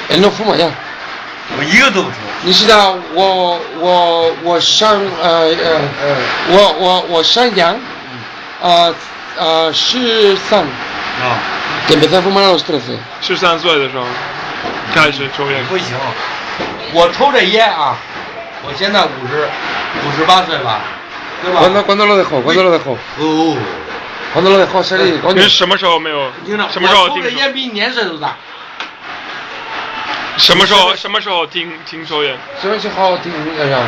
él no fuma ya. 我一个都不抽。你知道我上阳13啊。que empecé a fumar a los 13。13岁的时候开始抽烟。不行，我抽这烟啊，我现在58岁吧，对吧 ¿Cuándo lo dejó? ¿Cuándo lo dejó? 哦， ¿Cuándo lo dejó salir? 你什么时候没有？什么时候我抽这烟比你年岁都大。什么时候停抽烟？什么时候停呀？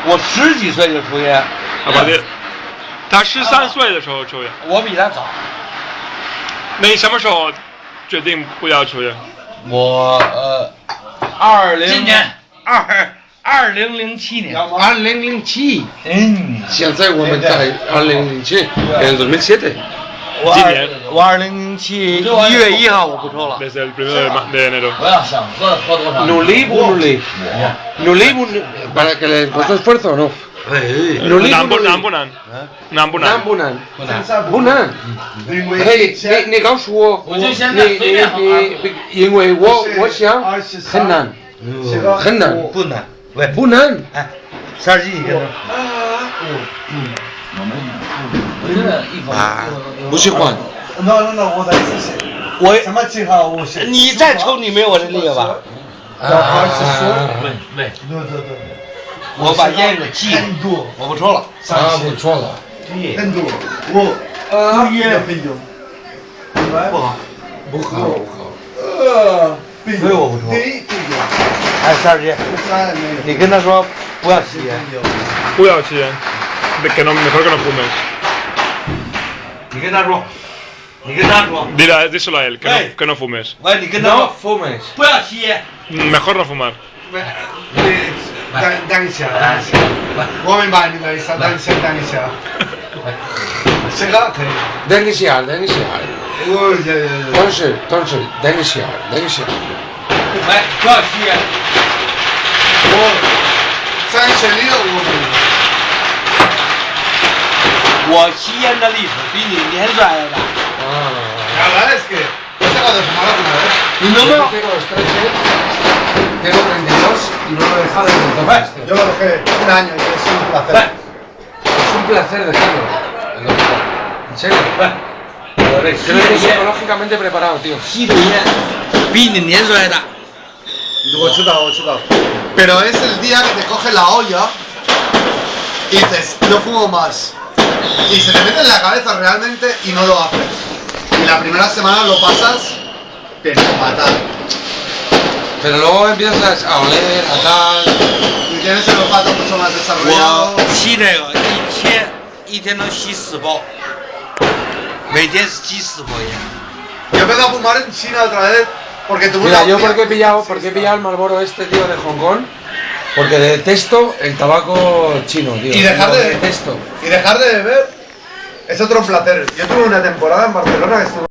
我10几岁就抽烟。他13岁的时候抽烟。我比他早。那你什么时候决定不要抽烟？我今年2007年。2007。嗯。现在我们在2007，en 2007。今年。我2007 1月1号我不抽了。Desde el 1 de enero。我要想喝多少？努力para que le cueste esfuerzo, ¿no? 难不难？不难。嘿，你告诉我，因为我想很难。不难。哎，下机你跟着。不喜欢。我什么记号？你再抽你没有我这厉害吧？对。我把烟给戒了，我不抽了。不抽了。不好。所以我不抽。哎，三姐，你跟他说不要吸烟。不要吸烟。mejor que no fumes。你跟他说。Díselo a él, que no fumes. 喂，你跟他说 fumes。不要吸烟。Mejor no fumar。等一下，我明白你的意思，等一下。这个可以。等一下。等一下，等一下。喂，不要吸烟。在这里我吸烟的历史比你年岁还大。La verdad es que he dejado de fumar alguna vez. ¿Y no me? Tengo 32 y no lo he dejado desde entonces. Yo lo dejé un año y es un placer. Es un placer dejarlo. ¿En serio? Creo que es psicológicamente preparado, tío. 吸的烟比你年岁还大。我知道。Pero es el día que te coge la olla y dices, no fumo más. Y se te mete en la cabeza realmente y no lo haces. Y la primera semana lo pasas, pero fatal. Pero luego empiezas a oler, a tal. Y tienes el olfato mucho más desarrollado. 我吸这个一天能吸4包，每天吸4包烟。Yo empecé a fumar en China otra vez porque tuve Mira, una yo porque he pillado el Marlboro este, tío, de Hong Kong, porque detesto el tabaco chino, tío. Y dejar de detesto. Y dejar de beber es otro placer. Yo tuve una temporada en Barcelona que estuve